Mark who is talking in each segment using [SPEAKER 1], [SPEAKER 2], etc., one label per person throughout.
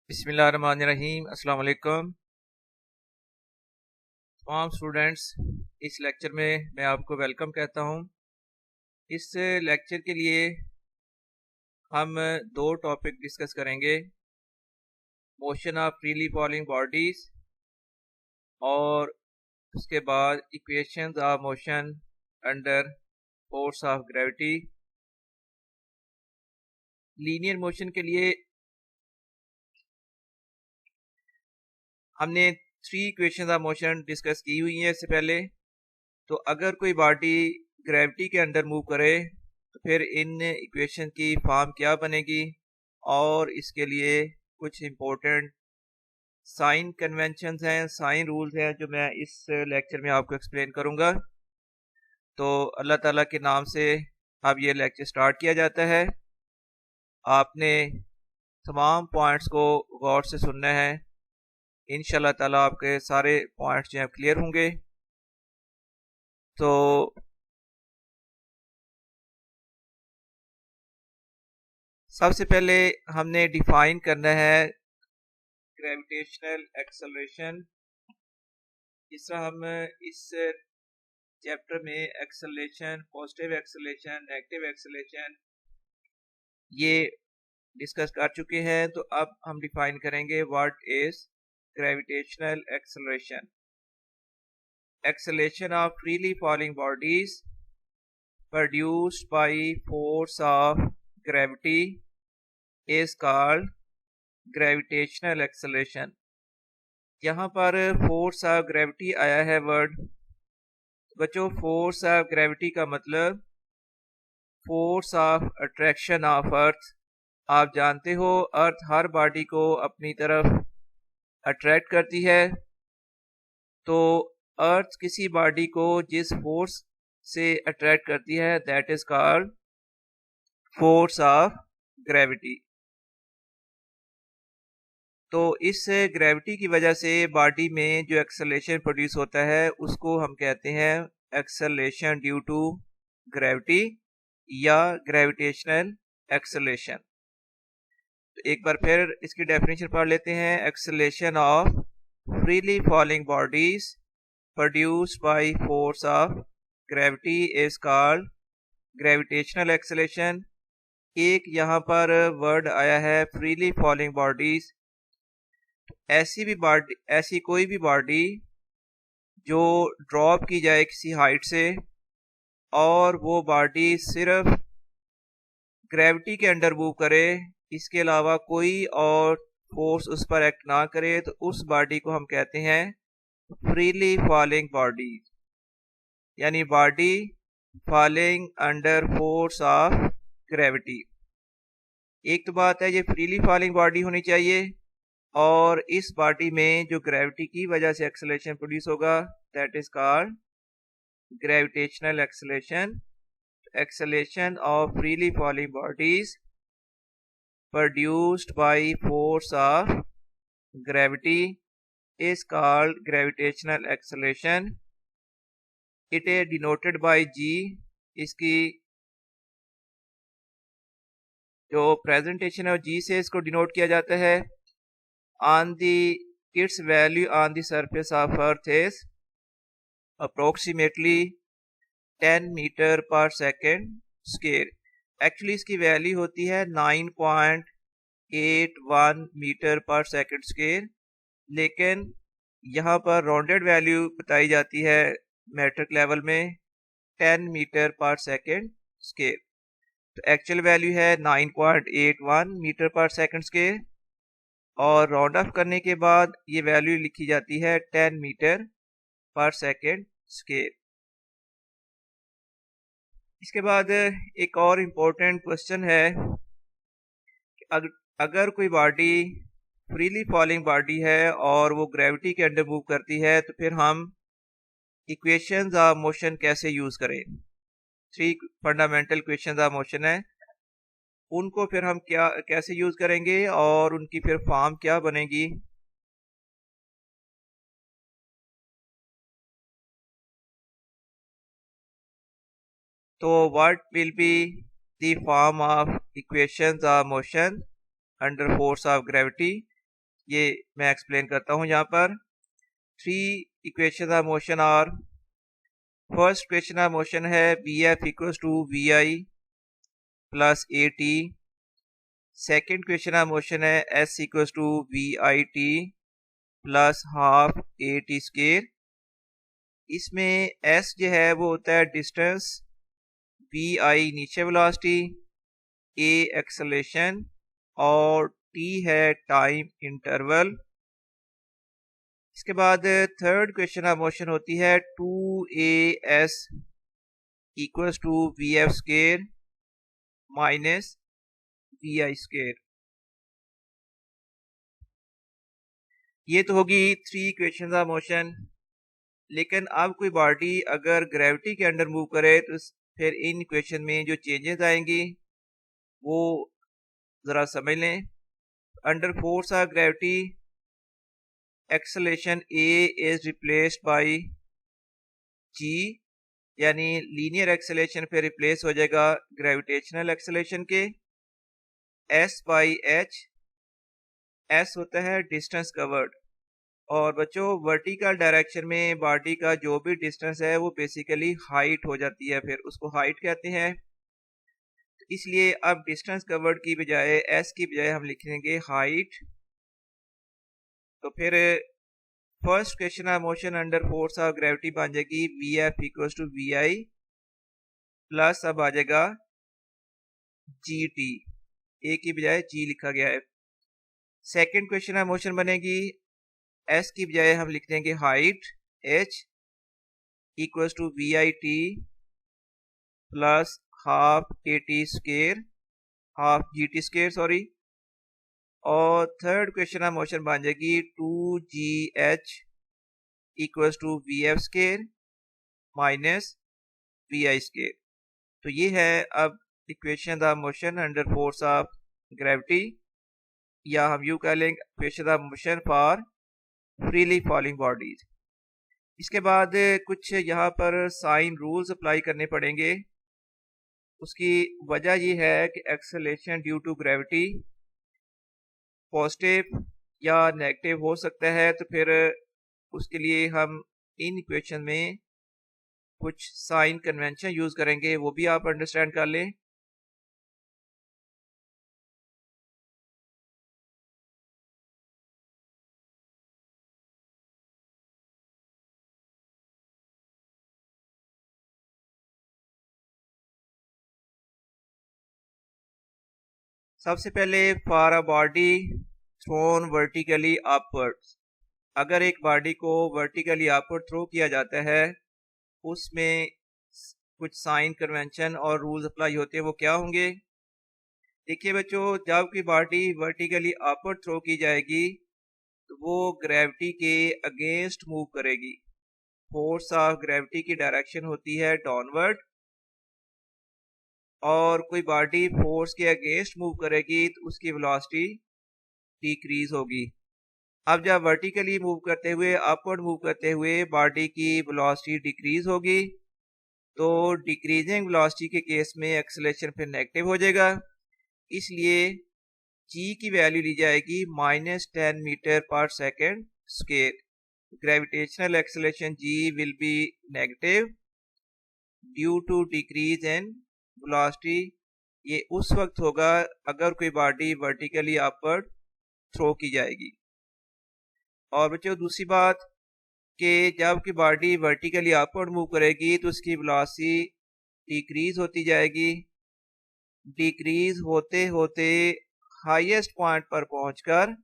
[SPEAKER 1] बिस्मिल्लाहिर्रहमानिर्रहीम। अस्सलाम वालेकुम तमाम स्टूडेंट्स। इस लेक्चर में मैं आपको वेलकम कहता हूं। इस लेक्चर के लिए हम दो टॉपिक डिस्कस करेंगे, motion of freely falling bodies और उसके बाद equations of motion under force of gravity. Linear motion के लिए हमने 3 इक्वेशंस ऑफ मोशन डिस्कस की हुई हैं इससे पहले। तो अगर कोई बॉडी ग्रेविटी के अंडर मूव करे तो फिर इन इक्वेशन की फॉर्म क्या बनेगी, और इसके लिए कुछ इम्पोर्टेंट साइन कन्वेंशंस हैं, साइन रूल्स हैं जो मैं इस लेक्चर में आपको एक्सप्लेन करूंगा। तो अल्लाह ताला के नाम से अब ये लेक्चर स्टार्ट किया जाता है। आपने तमाम पॉइंट्स को गौर से सुनना है। इंशाल्लाह ताला आपके सारे पॉइंट्स जो हैं क्लियर होंगे। तो सबसे पहले हमने डिफाइन करना है ग्रेविटेशनल एक्सेलरेशन। जिस तरह हम इस चैप्टर में acceleration, positive acceleration, negative acceleration ये डिस्कस कर चुके हैं, तो अब हम डिफाइन करेंगे what is gravitational acceleration. Acceleration of freely falling bodies produced by force of gravity is called gravitational acceleration. यहाँ पर फोर्स ऑफ ग्रेविटी आया है वर्ड। बच्चों, फोर्स ऑफ ग्रेविटी का मतलब force of attraction of earth. आप जानते हो अर्थ हर बॉडी को अपनी तरफ अट्रैक्ट करती है। तो अर्थ किसी बॉडी को जिस फोर्स से अट्रैक्ट करती है that is called force of gravity. तो इस ग्रेविटी की वजह से बॉडी में जो एक्सेलरेशन प्रोड्यूस होता है उसको हम कहते हैं एक्सेलरेशन ड्यू टू ग्रेविटी या ग्रेविटेशनल एक्सेलरेशन। तो एक बार फिर इसकी डेफिनेशन पढ़ लेते हैं। Acceleration of freely falling bodies produced by force of gravity is called gravitational acceleration. एक यहाँ पर वर्ड आया है फ्रीली फॉलिंग बॉडीज। ऐसी कोई भी बॉडी जो ड्रॉप की जाए किसी हाइट से और वो बॉडी सिर्फ ग्रेविटी के अंडर मूव करे, इसके अलावा कोई और फोर्स उस पर एक्ट ना करे, तो उस बॉडी को हम कहते हैं फ्रीली फॉलिंग बॉडी, यानी body falling under force of gravity. एक तो बात है ये फ्रीली फॉलिंग बॉडी होनी चाहिए, और इस बॉडी में जो ग्रेविटी की वजह से एक्सेलरेशन प्रोड्यूस होगा that is called gravitational acceleration. Acceleration of freely falling bodies produced by force of gravity is called gravitational acceleration. It is denoted by G. इसकी जो प्रेजेंटेशन है जी से इसको डिनोट किया जाता है। on the its value on the surface of earth is approximately 10 meter per second square। Actually इसकी value होती है 9.81 मीटर पर सेकंड स्क्वायर, लेकिन यहाँ पर राउंडेड वैल्यू बताई जाती है मेट्रिक लेवल में 10 मीटर पर सेकंड स्क्वायर। तो एक्चुअल वैल्यू है 9.81 मीटर पर सेकंड स्क्वायर, और राउंड ऑफ करने के बाद ये वैल्यू लिखी जाती है 10 मीटर पर सेकेंड स्क्वायर। इसके बाद एक और इम्पोर्टेंट क्वेश्चन है कि अगर कोई बॉडी फ्रीली फॉलिंग बॉडी है और वो ग्रेविटी के अंडर मूव करती है तो फिर हम इक्वेशंस ऑफ मोशन कैसे यूज करें। 3 फंडामेंटल इक्वेशंस ऑफ मोशन है, उनको फिर हम कैसे यूज करेंगे और उनकी फिर फॉर्म क्या बनेगी। तो what will be the form of equations of motion under force of gravity. ये मैं एक्सप्लेन करता हूँ यहाँ पर। 3 equation of motion are, first equation of motion है V F equals to we I plus A T. Second equation of motion है S equals to we I T plus half A T square. इसमें S जो है वो होता है distance, V I नीचे velocity, a acceleration और t है टाइम इंटरवल। इसके बाद थर्ड इक्वेशन ऑफ मोशन होती है 2as equals to v f square minus v i square. ये तो होगी 3 इक्वेशन ऑफ मोशन। लेकिन अब कोई बॉडी अगर ग्रेविटी के अंडर मूव करे तो फिर इन इक्वेशन में जो चेंजेस आएंगी वो ज़रा समझ लें। Under force of gravity acceleration A is replaced by G, यानी लीनियर एक्सेलरेशन पे रिप्लेस हो जाएगा ग्रेविटेशनल एक्सेलरेशन के। एस बाई एच, एस होता है डिस्टेंस कवर्ड, और बच्चों वर्टिकल डायरेक्शन में बॉडी का जो भी डिस्टेंस है वो बेसिकली हाइट हो जाती है, फिर उसको हाइट कहते हैं। इसलिए अब डिस्टेंस कवर्ड की बजाय एस की बजाय हम लिखेंगे हाइट। तो फिर first equation of motion under force of gravity बन जाएगी v f equals to we I plus अब आ जाएगा जी टी, ए की बजाय जी लिखा गया है। सेकेंड इक्वेशन ऑफ मोशन बनेगी एस की बजाय हम लिख देंगे height h equals to we I T plus half A T square, half g t square sorry. और थर्ड इक्वेशन ऑफ मोशन बन जाएगी 2gh equals to v f square minus v i square. तो ये है अब equation of motion under force of gravity, या हम यू कह लेंगे equation of motion for freely falling bodies. इसके बाद कुछ यहाँ पर साइन रूल्स अप्लाई करने पड़ेंगे। उसकी वजह ये है कि acceleration due to gravity positive या नेगेटिव हो सकता है, तो फिर उसके लिए हम इन इक्वेशन में कुछ साइन कन्वेंशन यूज करेंगे, वो भी आप अंडरस्टैंड कर लें। सबसे पहले for a body thrown vertically upwards, अगर एक बॉडी को वर्टिकली अपवर्ड थ्रो किया जाता है उसमें कुछ साइन कन्वेंशन और रूल्स अप्लाई होते हैं। वो क्या होंगे? देखिए बच्चों, जब की बॉडी वर्टिकली अपवर्ड थ्रो की जाएगी तो वो ग्रेविटी के अगेंस्ट मूव करेगी। फोर्स ऑफ ग्रेविटी की डायरेक्शन होती है डाउनवर्ड, और कोई बॉडी फोर्स के अगेंस्ट मूव करेगी तो उसकी वेलोसिटी डिक्रीज होगी। अब जब वर्टिकली मूव करते हुए अपवर्ड मूव करते हुए बॉडी की वेलोसिटी डिक्रीज होगी तो डिक्रीजिंग वेलोसिटी के केस में एक्सेलरेशन फिर नेगेटिव हो जाएगा। इसलिए जी की वैल्यू ली जाएगी -10 metre per second square. Gravitational acceleration g will be negative due to decrease in velocity. ये उस वक्त होगा अगर कोई बॉडी वर्टिकली अपवर्ड थ्रो की जाएगी। और बच्चों दूसरी बात कि जब की बॉडी वर्टिकली अपवर्ड मूव करेगी तो उसकी वेलोसिटी डिक्रीज होती जाएगी। डिक्रीज होते होते हाईएस्ट पॉइंट पर पहुंचकर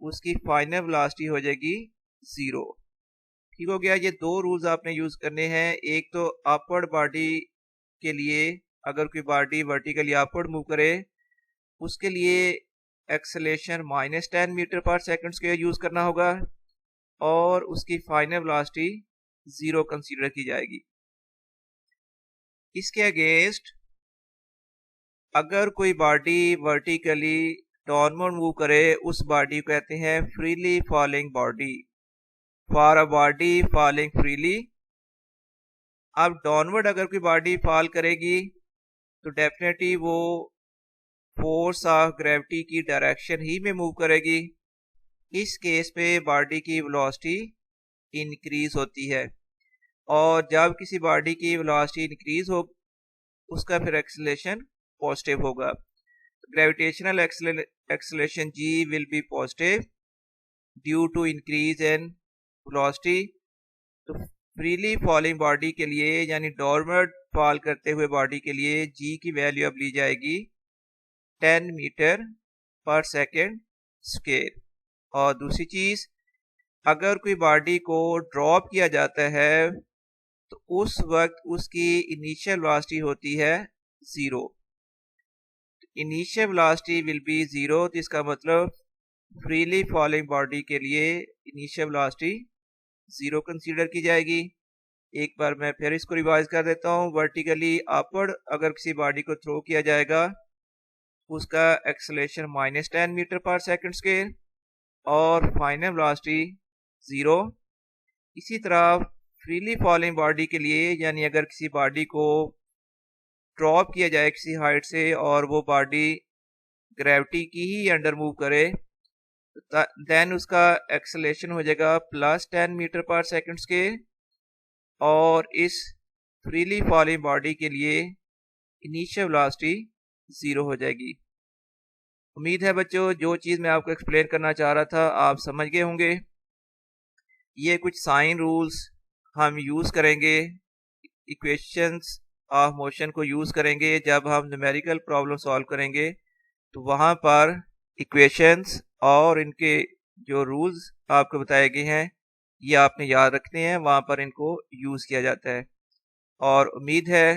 [SPEAKER 1] उसकी फाइनल वेलोसिटी हो जाएगी 0। ठीक हो गया। ये दो रूल्स आपने यूज करने हैं। एक तो अपवर्ड बॉडी के लिए, अगर कोई बॉडी वर्टिकली अपवर्ड मूव करे उसके लिए एक्सेलरेशन -10 मीटर पर सेकंड स्क्वायर यूज करना होगा, और उसकी फाइनल वेलोसिटी 0 कंसीडर की जाएगी। इसके अगेंस्ट अगर कोई बॉडी वर्टिकली डाउनवर्ड मूव करे उस बॉडी को कहते हैं freely falling body. For a body falling freely, अब डाउनवर्ड अगर कोई बॉडी फॉल करेगी तो डेफिनेटली वो फोर्स ऑफ ग्रेविटी की डायरेक्शन ही में मूव करेगी। इस केस में बॉडी की वेलोसिटी इंक्रीज होती है, और जब किसी बॉडी की वेलोसिटी इंक्रीज हो उसका फिर एक्सेलरेशन पॉजिटिव होगा। Gravitational acceleration g will be positive due to increase in velocity. तो फ्रीली फॉलिंग बॉडी के लिए यानी डॉर्मट फॉल करते हुए बॉडी के लिए g की वैल्यू अब ली जाएगी 10 मीटर पर सेकेंड स्क्वायर। और दूसरी चीज, अगर कोई बॉडी को ड्रॉप किया जाता है तो उस वक्त उसकी इनिशियल वेलोसिटी होती है 0। इनिशियल वेलोसिटी विल बी 0, तो इसका मतलब फ्रीली फॉलिंग बॉडी के लिए इनिशियल वेलोसिटी 0 कंसीडर की जाएगी। एक बार मैं फिर इसको रिवाइज कर देता हूँ। वर्टिकली अपवर्ड अगर किसी बॉडी को थ्रो किया जाएगा उसका एक्सेलरेशन -10 मीटर पर सेकंड स्क्वायर और फाइनल वेलोसिटी 0। इसी तरह फ्रीली फॉलिंग बॉडी के लिए यानी अगर किसी बॉडी को ड्रॉप किया जाए किसी हाइट से और वो बॉडी ग्रेविटी की ही अंडर मूव करे, देन उसका एक्सेलरेशन हो जाएगा +10 मीटर पर सेकंड स्क्वायर, और इस फ्रीली फॉलिंग बॉडी के लिए इनिशियल वेलोसिटी 0 हो जाएगी। उम्मीद है बच्चों जो चीज़ मैं आपको एक्सप्लेन करना चाह रहा था आप समझ गए होंगे। ये कुछ साइन रूल्स हम यूज़ करेंगे, इक्वेशंस ऑफ मोशन को यूज़ करेंगे जब हम न्यूमेरिकल प्रॉब्लम सॉल्व करेंगे, तो वहाँ पर इक्वेशंस और इनके जो रूल्स आपको बताए गए हैं ये आपने याद रखने हैं, वहाँ पर इनको यूज़ किया जाता है। और उम्मीद है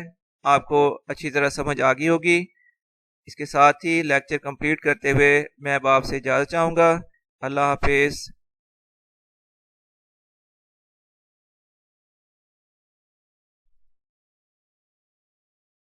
[SPEAKER 1] आपको अच्छी तरह समझ आ गई होगी। इसके साथ ही लेक्चर कंप्लीट करते हुए मैं अब आपसे इजाज़त चाहूँगा। अल्लाह हाफिज़।